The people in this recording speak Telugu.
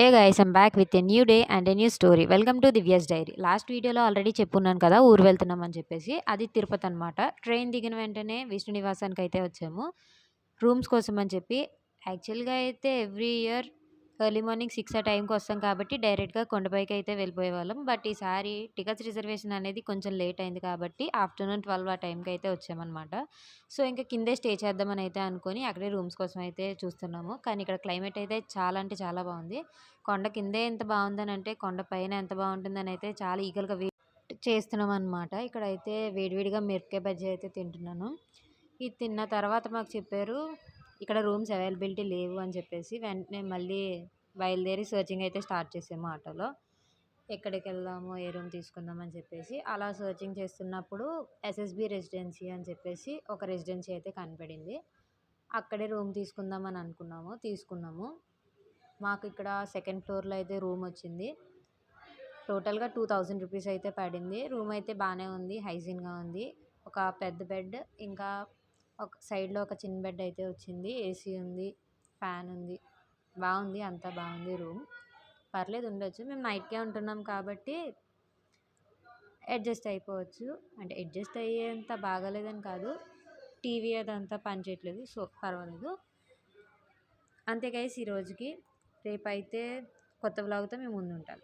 Hey guys, I'm back with a new day and a new story. Welcome to Divya's diary. Last వీడియోలో ఆల్రెడీ చెప్పున్నాను కదా, ఊరు వెళ్తున్నాం అని చెప్పేసి. అది తిరుపతి అనమాట. ట్రైన్ దిగిన వెంటనే విష్ణు నివాసానికి అయితే వచ్చాము రూమ్స్ కోసం అని చెప్పి. యాక్చువల్గా అయితే ఎవ్రీ ఇయర్ ఎర్లీ మార్నింగ్ 6 ఆ టైంకి వస్తాం కాబట్టి డైరెక్ట్గా కొండపైకి అయితే వెళ్ళిపోయే వాళ్ళం. బట్ ఈసారి టికెట్స్ రిజర్వేషన్ అనేది కొంచెం లేట్ అయింది కాబట్టి ఆఫ్టర్నూన్ 12 ఆ టైంకి అయితే వచ్చామన్నమాట. సో ఇంకా కిందే స్టే చేద్దామని అయితే అనుకొని అక్కడే రూమ్స్ కోసం అయితే చూస్తున్నాము. కానీ ఇక్కడ క్లైమేట్ అయితే చాలా అంటే చాలా బాగుంది. కొండ కిందే ఎంత బాగుందని అంటే కొండ పైన ఎంత బాగుంటుందని అయితే చాలా ఈగల్గా వెయిట్ చేస్తున్నాం అనమాట. ఇక్కడైతే వేడివేడిగా మిరపకాయ బజ్జీ అయితే తింటున్నాను. ఇది తిన్న తర్వాత మాకు చెప్పారు ఇక్కడ రూమ్స్ అవైలబిలిటీ లేవు అని చెప్పేసి. వెంటనే మళ్ళీ బయలుదేరి సర్చింగ్ అయితే స్టార్ట్ చేసాము ఆటోలో. ఎక్కడికి వెళ్దాము, ఏ రూమ్ తీసుకుందాం అని చెప్పేసి అలా సర్చింగ్ చేస్తున్నప్పుడు ఎస్ఎస్బి రెసిడెన్సీ అని చెప్పేసి ఒక రెసిడెన్సీ అయితే కనపడింది. అక్కడే రూమ్ తీసుకుందామని తీసుకున్నాము. మాకు ఇక్కడ సెకండ్ ఫ్లోర్లో అయితే రూమ్ వచ్చింది. టోటల్గా 2000 రూపీస్ అయితే పడింది. రూమ్ అయితే బాగానే ఉంది, హైజీన్గా ఉంది. ఒక పెద్ద బెడ్, ఇంకా ఒక సైడ్లో ఒక చిన్న బెడ్ అయితే వచ్చింది. ఏసీ ఉంది, ఫ్యాన్ ఉంది, బాగుంది, అంతా బాగుంది. రూమ్ పర్లేదు, ఉండొచ్చు. మేము నైట్కే ఉంటున్నాం కాబట్టి అడ్జస్ట్ అయిపోవచ్చు. అంటే అడ్జస్ట్ అయ్యేంత బాగాలేదని కాదు, టీవీ అదంతా పనిచేయట్లేదు, సో పర్వాలేదు. అంతే గైస్, ఈ రోజుకి. రేపైతే కొత్త వ్లాగ్తో మేము ముందు ఉంటాం.